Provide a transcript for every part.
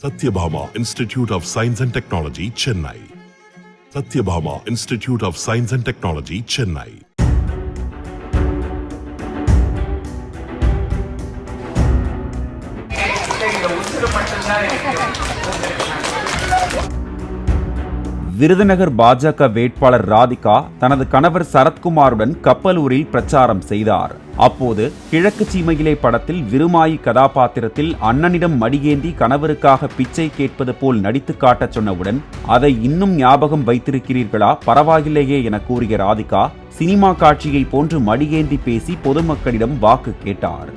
Satyabhama Institute of Science and Technology, Chennai. Satyabhama Institute of Science and Technology, Chennai. Virudhunagar பாஜக வேட்பாளர் ராதிகா தனது கணவர் சரத்குமாருடன் கப்பலூரில் பிரச்சாரம் செய்தார். அப்போது கிழக்கு சீமையிலே படத்தில் விருமாயி கதாபாத்திரத்தில் அண்ணனிடம் மடியேந்தி கணவருக்காக பிச்சை கேட்பது போல் நடித்து காட்டச் சொன்னவுடன் அதை இன்னும் ஞாபகம் வைத்திருக்கிறீர்களா, பரவாயில்லையே என கூறிய ராதிகா சினிமா காட்சியை போன்று மடியேந்தி பேசி பொதுமக்களிடம் வாக்கு கேட்டார்.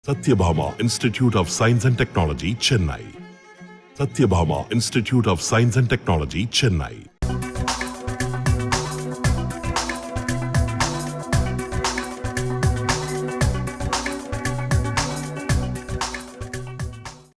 Satyabhama Institute of Science and Technology, Chennai. Satyabhama Institute of Science and Technology, Chennai.